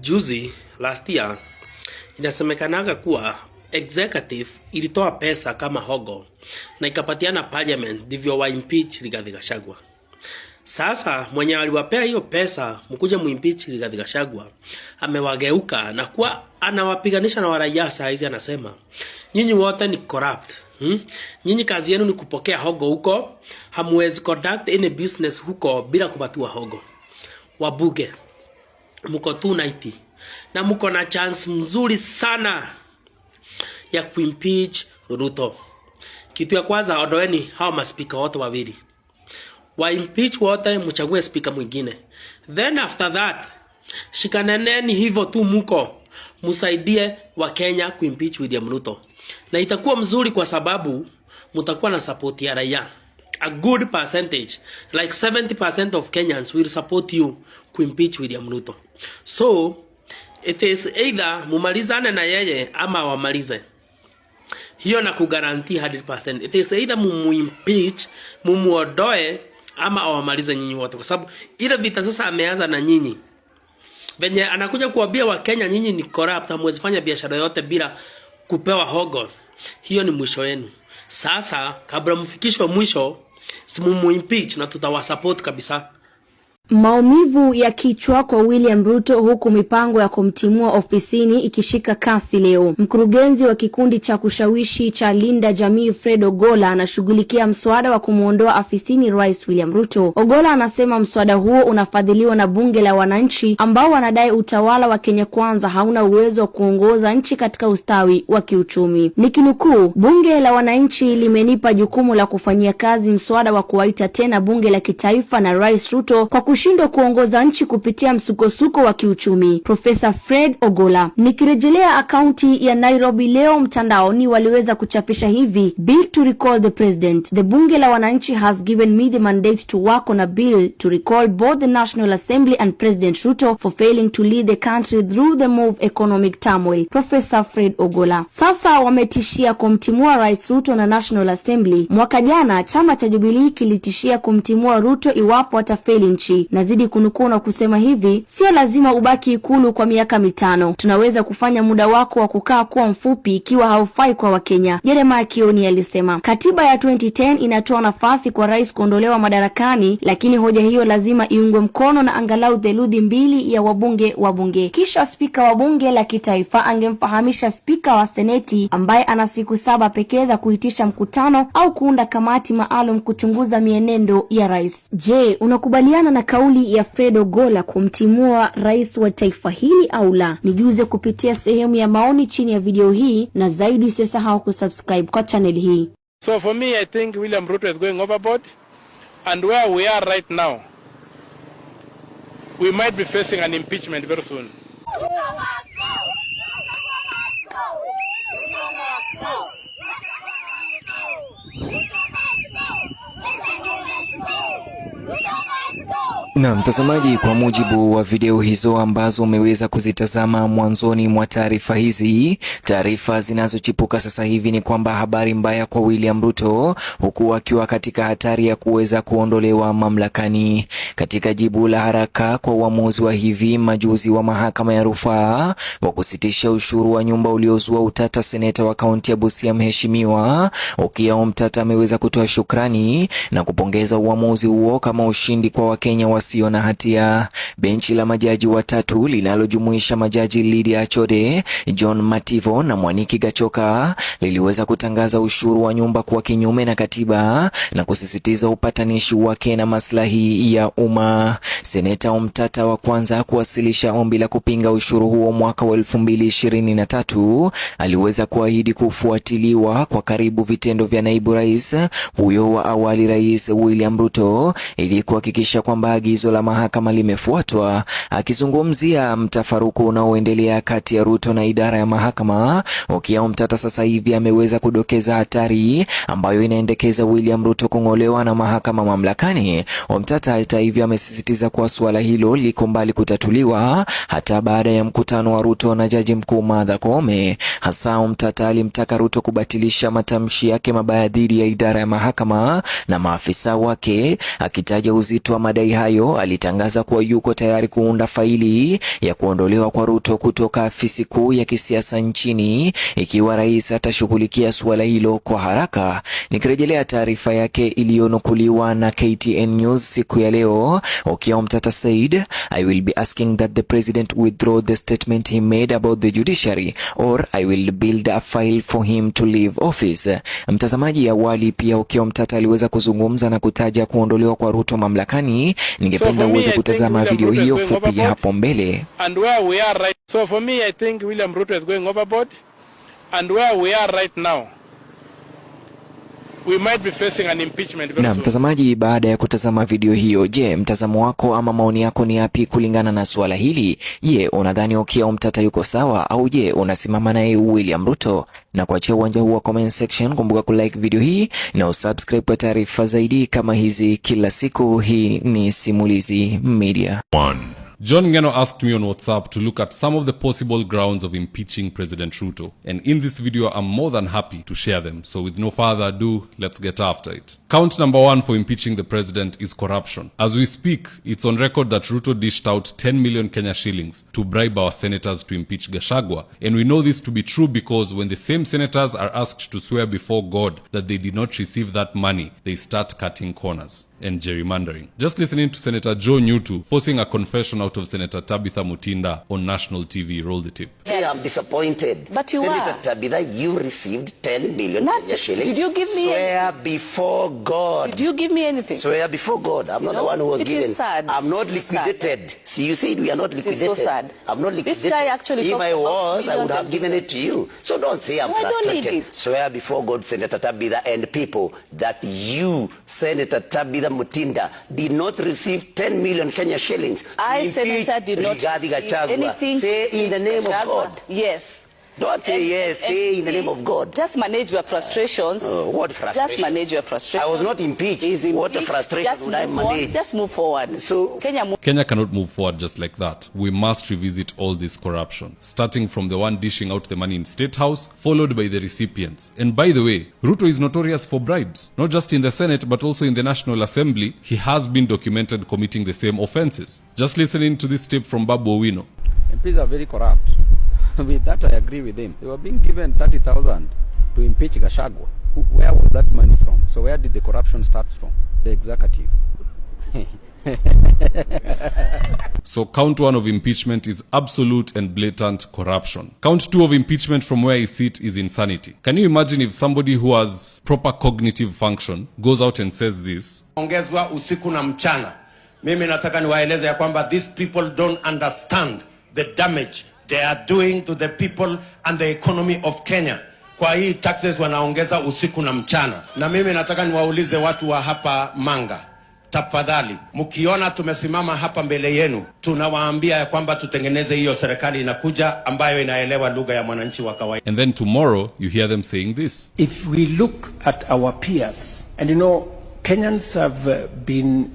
Juzi last year inasemekanaga kuwa executive ilitoa pesa kama hogo na ikapatiana parliament ndivyo wa impeach Rigathi Gachagua. Sasa mwenye aliwapea hiyo pesa mkuje muimpeach Rigathi Gachagua amewageuka na kuwa anawapiganisha na waraia. Saa hizi anasema nyinyi wote ni corrupt. Nyinyi kazi yenu ni kupokea hogo huko, hamwezi conduct any business huko bila kupatiwa hogo. Wabuge mko 290 na mko na chance mzuri sana ya kuimpeach Ruto. Kitu ya kwanza, ondoeni hao maspika wote wawili. Wa impeach wote, mchague speaker mwingine. Then after that, shikaneneni hivyo tu mko, musaidie wa Kenya kuimpeach William Ruto. Na itakuwa mzuri kwa sababu mtakuwa na support ya raia. A good percentage, like 70% of Kenyans will support you kuimpeach William Ruto. So, it is either mumalizane na yeye ama wamalize. Hiyo na kugarantii 100%. It is either mumuimpeach, mumuodoe ama wamalize nyinyi wote. Kwa sababu ile vita sasa ameanza na nyinyi. Venye anakuja kuambia wa Kenya nyinyi ni corrupt, hamwezi fanya biashara yote bila kupewa hogo. Hiyo ni mwisho wenu. Sasa kabla mfikishwe mwisho, simumuimpeach na tutawasupport kabisa. Maumivu ya kichwa kwa William Ruto huku mipango ya kumtimua ofisini ikishika kasi leo. Mkurugenzi wa kikundi cha kushawishi cha Linda Jamii Fred Ogolla anashughulikia mswada wa kumuondoa afisini Rais William Ruto. Ogolla anasema mswada huo unafadhiliwa na bunge la wananchi ambao wanadai utawala wa Kenya Kwanza hauna uwezo wa kuongoza nchi katika ustawi wa kiuchumi. Nikinukuu, bunge la wananchi limenipa jukumu la kufanyia kazi mswada wa kuwaita tena bunge la kitaifa na Rais Ruto kwa kushindwa kuongoza nchi kupitia msukosuko wa kiuchumi. Profesa Fred Ogolla. Nikirejelea akaunti ya Nairobi Leo mtandaoni waliweza kuchapisha hivi: bill to recall the president. The bunge la wananchi has given me the mandate to work on a bill to recall both the National Assembly and President Ruto for failing to lead the country through the move economic turmoil. Profesa Fred Ogolla. Sasa wametishia kumtimua Rais Ruto na National Assembly. Mwaka jana chama cha Jubilee kilitishia kumtimua Ruto iwapo atafeli nchi. Nazidi kunukuu na kusema hivi: sio lazima ubaki ikulu kwa miaka 5. Tunaweza kufanya muda wako wa kukaa kuwa mfupi ikiwa haufai kwa Wakenya. Jeremiah Kioni alisema. Katiba ya 2010 inatoa nafasi kwa rais kuondolewa madarakani, lakini hoja hiyo lazima iungwe mkono na angalau theluthi 2 ya wabunge wa bunge. Kisha spika wa bunge la kitaifa angemfahamisha spika wa seneti ambaye ana siku 7 pekee za kuitisha mkutano au kuunda kamati maalum kuchunguza mienendo ya rais. Je, unakubaliana na kauli ya Fred Ogolla kumtimua rais wa taifa hili au la? Nijuze kupitia sehemu ya maoni chini ya video hii, na zaidi usisahau kusubscribe kwa channel hii. So for me, I think William Ruto is going overboard, and where we are right now, we might be facing an impeachment very soon. Na mtazamaji, kwa mujibu wa video hizo ambazo umeweza kuzitazama mwanzoni mwa taarifa hizi, taarifa zinazochipuka sasa hivi ni kwamba habari mbaya kwa William Ruto, huku akiwa katika hatari ya kuweza kuondolewa mamlakani. Katika jibu la haraka kwa uamuzi wa hivi majuzi wa mahakama ya rufaa wa kusitisha ushuru wa nyumba uliozua utata, seneta wa kaunti ya Busia Mheshimiwa Okiya Omtata ameweza kutoa shukrani na kupongeza uamuzi huo kama ushindi kwa Wakenya wasio na hatia. Benchi la majaji watatu linalojumuisha majaji Lydia Achode, John Mativo na Mwaniki Gachoka liliweza kutangaza ushuru wa nyumba kwa kinyume na katiba na kusisitiza upatanishi wake na maslahi ya umma. Seneta Omtata wa kwanza kuwasilisha ombi la kupinga ushuru huo mwaka wa 2023 aliweza kuahidi kufuatiliwa kwa karibu vitendo vya naibu rais huyo wa awali, Rais William Ruto, ili kuhakikisha kwamba agizo la mahakama limefuatwa. Akizungumzia mtafaruku unaoendelea kati ya Ruto na idara ya mahakama, Okiya Omtata sasa hivi ameweza kudokeza hatari ambayo inaendekeza William Ruto kung'olewa na mahakama mamlakani. Omtata hata hivyo amesisitiza kuwa suala hilo liko mbali kutatuliwa hata baada ya mkutano wa Ruto na Jaji Mkuu Martha Koome. Hasa Omtata alimtaka Ruto kubatilisha matamshi yake mabaya dhidi ya idara ya mahakama na maafisa wake, akitaja uzito wa madai hayo hayo, alitangaza kuwa yuko tayari kuunda faili ya kuondolewa kwa Ruto kutoka afisi kuu ya kisiasa nchini ikiwa rais atashughulikia suala hilo kwa haraka. Nikirejelea taarifa yake iliyonukuliwa na KTN News siku ya leo, Okiya Mtata said, I will be asking that the president withdraw the statement he made about the judiciary or I will build a file for him to leave office. Mtazamaji, awali pia Okiya Mtata aliweza kuzungumza na kutaja kuondolewa kwa Ruto mamlakani. Ningependa uweze kutazama video hiyo fupi hapo mbele. And where we are right. So for me, I think William Ruto is going overboard. And where we are right now, we might be facing an impeachment. Na mtazamaji, baada ya kutazama video hiyo, je, mtazamo wako ama maoni yako ni yapi kulingana na suala hili? Je, unadhani Okiya Mtata yuko sawa au je unasimama naye William Ruto? Na kuachia uwanja huu wa comment section, kumbuka kulike video hii na usubscribe kwa taarifa zaidi kama hizi kila siku. Hii ni Simulizi Media. John Ngeno asked me on WhatsApp to look at some of the possible grounds of impeaching President Ruto. And in this video, I'm more than happy to share them. So with no further ado, let's get after it. Count number 1 for impeaching the president is corruption. As we speak, it's on record that Ruto dished out 10 million Kenya shillings to bribe our senators to impeach Gachagua. And we know this to be true because when the same senators are asked to swear before God that they did not receive that money, they start cutting corners and gerrymandering. Just listening to Senator Joe Nyutu forcing a confession out of Senator Tabitha Mutinda on national TV. Roll the tape. Yeah, I'm disappointed. But you Senator are. Tabitha, you received 10 million Kenya shillings. Did you give me Swear before God. Did you give me anything? Swear before God. I'm not the one who was given. It is sad. I'm not It is liquidated. See, you said we are not liquidated. It is so sad. I'm not liquidated. This guy actually If I talks was, about I would have millions given it to you. So don't say I'm No, I don't frustrated. need it. Swear before God, Senator Tabitha and people, that you, Senator Tabitha Mutinda, did not receive 10 million Kenya shillings. I, Senator, did not receive anything. Say in the name of God. Yes. Don't say yes, say in the name of God. Just manage your frustrations. What frustration? Just manage your frustrations. I was not impeached. What a frustration would I manage? Just move forward. So Kenya cannot move forward just like that. We must revisit all this corruption, starting from the one dishing out the money in State House, followed by the recipients. And by the way, Ruto is notorious for bribes. Not just in the Senate, but also in the National Assembly. He has been documented committing the same offenses. Just listening to this tip from Babu Owino. MPs are very corrupt. With that, I agree with him. They were being given 30,000 to impeach Gachagua. Where was that money from? So where did the corruption start from? The executive. So count 1 of impeachment is absolute and blatant corruption. Count 2 of impeachment from where he sits is insanity. Can you imagine if somebody who has proper cognitive function goes out and says this? Ongezwa usiku na mchana. Mimi nataka niwaeleze ya kwamba these people don't understand the damage they are doing to the people and the economy of Kenya. Kwa hii taxes wanaongeza usiku na mchana. Na mimi nataka niwaulize watu wa hapa Manga, tafadhali, mkiona tumesimama hapa mbele yenu, tunawaambia ya kwamba tutengeneze hiyo serikali inakuja ambayo inaelewa lugha ya mwananchi wa kawaida. And then tomorrow you hear them saying this. If we look at our peers, and you know, Kenyans have been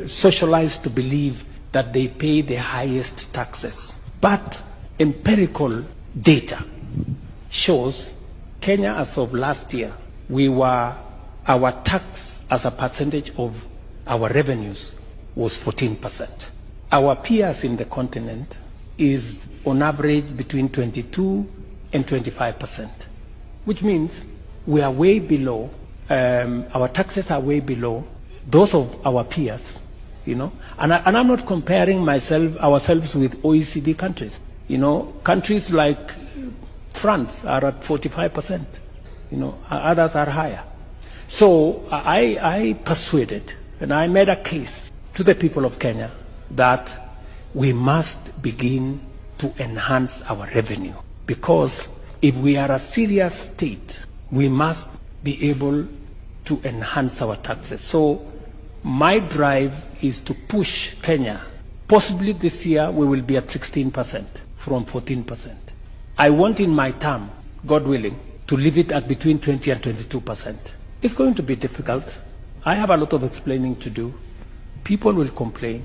socialized to believe that they pay the highest taxes. But empirical data shows Kenya as of last year, our tax as a percentage of our revenues was 14%. Our peers in the continent is on average between 22 and 25%, which means we are way below, our taxes are way below those of our peers, you know. And I'm not comparing ourselves with OECD countries. You know, countries like France are at 45%, you know, others are higher. So I persuaded and I made a case to the people of Kenya that we must begin to enhance our revenue, because if we are a serious state, we must be able to enhance our taxes. So my drive is to push Kenya. Possibly this year we will be at 16%. From 14%. I want in my term, God willing, to leave it at between 20 and 22%. It's going to be difficult. I have a lot of explaining to do. People will complain.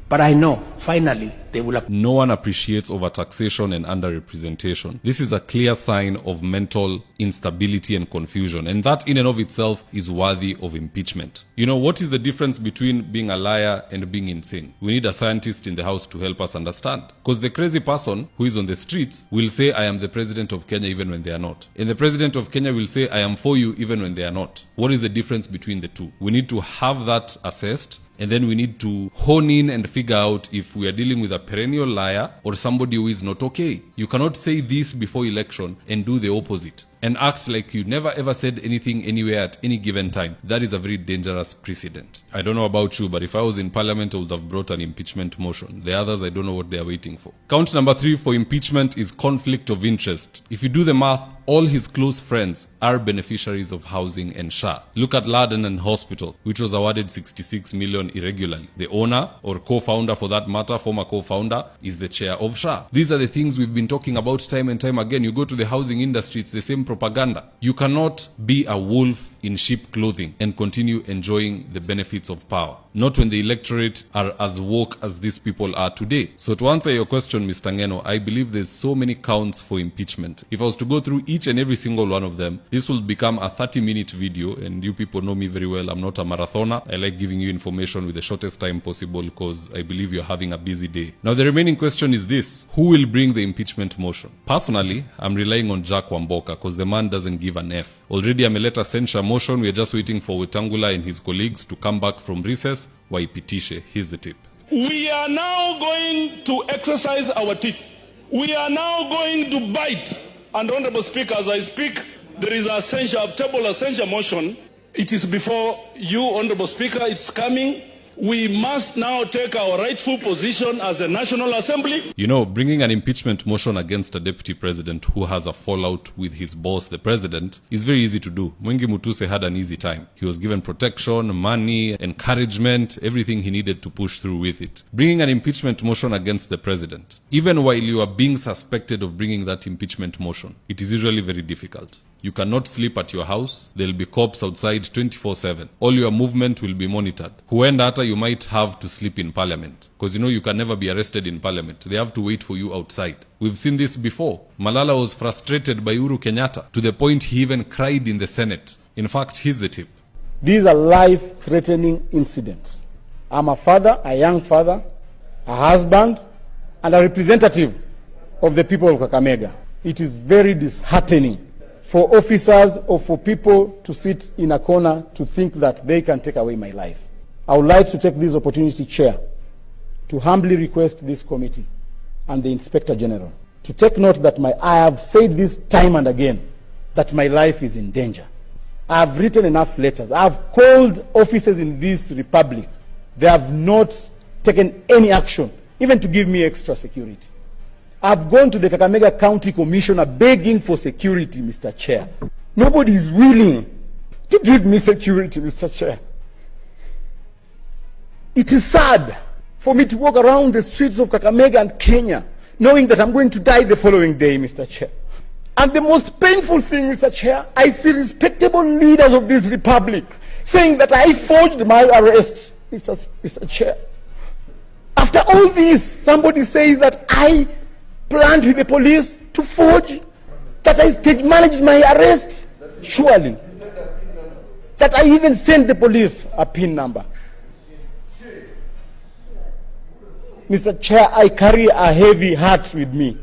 But I know, finally, they will... No one appreciates overtaxation and underrepresentation. This is a clear sign of mental instability and confusion, and that in and of itself is worthy of impeachment. You know, what is the difference between being a liar and being insane? We need a scientist in the house to help us understand. Because the crazy person who is on the streets will say, I am the president of Kenya even when they are not. And the president of Kenya will say, I am for you even when they are not. What is the difference between the two? We need to have that assessed, and then we need to hone in and figure out if we are dealing with a perennial liar or somebody who is not okay. You cannot say this before election and do the opposite and act like you never ever said anything anywhere at any given time. That is a very dangerous precedent. I don't know about you, but if I was in parliament, I would have brought an impeachment motion. The others, I don't know what they are waiting for. Count number 3 for impeachment is conflict of interest. If you do the math, all his close friends are beneficiaries of housing and SHA. Look at Laden Hospital, which was awarded 66 million irregularly. The owner, or co-founder for that matter, former co-founder, is the chair of SHA. These are the things we've been talking about time and time again. You go to the housing industry, it's the same propaganda. You cannot be a wolf in sheep clothing and continue enjoying the benefits of power. Not when the electorate are as woke as these people are today. So to answer your question, Mr. Ngeno, I believe there's so many counts for impeachment. If I was to go through each and every single one of them, this will become a 30-minute video, and you people know me very well. I'm not a marathoner. I like giving you information with the shortest time possible because I believe you're having a busy day. Now the remaining question is this: who will bring the impeachment motion? Personally, I'm relying on Jack Wamboka because the man doesn't give an F. Already ameleta censure motion. We're just waiting for Wetangula and his colleagues to come back from recess. Waipitishe. Here's the tip. We are now going to exercise our teeth. We are now going to bite. And Honorable Speaker, as I speak, there is a censure motion. It is before you, Honorable Speaker. It's coming. We must now take our rightful position as a National Assembly. You know, bringing an impeachment motion against a deputy president who has a fallout with his boss, the president, is very easy to do. Mwengi Mutuse had an easy time. He was given protection, money, encouragement, everything he needed to push through with it. Bringing an impeachment motion against the president, even while you are being suspected of bringing that impeachment motion, it is usually very difficult. You cannot sleep at your house. There'll be cops outside 24/7. All your movement will be monitored. Huenda hata you might have to sleep in parliament. Because you know you can never be arrested in parliament. They have to wait for you outside. We've seen this before. Malala was frustrated by Uhuru Kenyatta to the point he even cried in the Senate. In fact, here's the tip. These are life-threatening incidents. I'm a father, a young father, a husband, and a representative of the people of Kakamega. It is very disheartening for officers or for people to sit in a corner to think that they can take away my life. I would like to take this opportunity, Chair, to humbly request this committee and the Inspector General to take note that I have said this time and again, that my life is in danger. I have written enough letters. I have called officers in this republic. They have not taken any action, even to give me extra security. I've gone to the Kakamega County Commissioner begging for security, Mr. Chair. Nobody is willing to give me security, Mr. Chair. It is sad for me to walk around the streets of Kakamega and Kenya knowing that I'm going to die the following day, Mr. Chair. And the most painful thing, Mr. Chair, I see respectable leaders of this republic saying that I forged my arrest, Mr. Chair. After all this, somebody says that I planned with the police to forge, that I stage managed my arrest, surely. That I even sent the police a PIN number. Mr. Chair, I carry a heavy heart with me.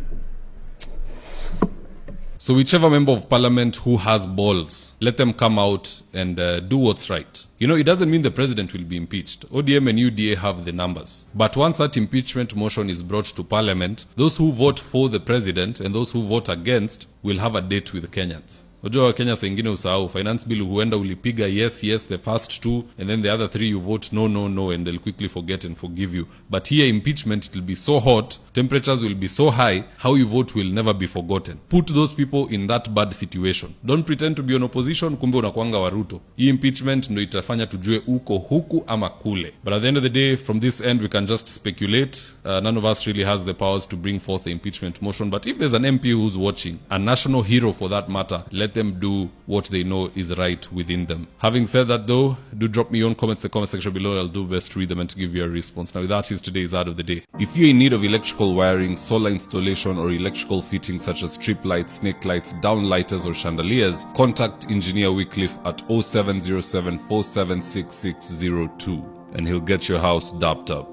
So whichever member of parliament who has balls, let them come out and do what's right. You know, it doesn't mean the president will be impeached. ODM and UDA have the numbers. But once that impeachment motion is brought to parliament, those who vote for the president and those who vote against will have a date with Kenyans. Unajua wa Kenya saa ingine usahau finance bill huenda ulipiga yes the first two and then the other three you vote no and they'll quickly forget and forgive you. But here impeachment, it will be so hot, temperatures will be so high, how you vote will never be forgotten. Put those people in that bad situation. Don't pretend to be on opposition kumbe unakuanga wa Ruto. Hii impeachment ndo itafanya tujue uko huku ama kule. But at the end of the day, from this end we can just speculate. None of us really has the powers to bring forth the impeachment motion. But if there's an MP who's watching, a national hero for that matter, let let them do what they know is right within them. Having said that though, do drop me your own comments in the comment section below. I'll do best to read them and to give you a response. Now with that, is today's ad of the day. If you're in need of electrical wiring, solar installation or electrical fittings such as strip lights, snake lights, downlighters or chandeliers, contact Engineer Wycliffe at 0707 476602 and he'll get your house dapped up.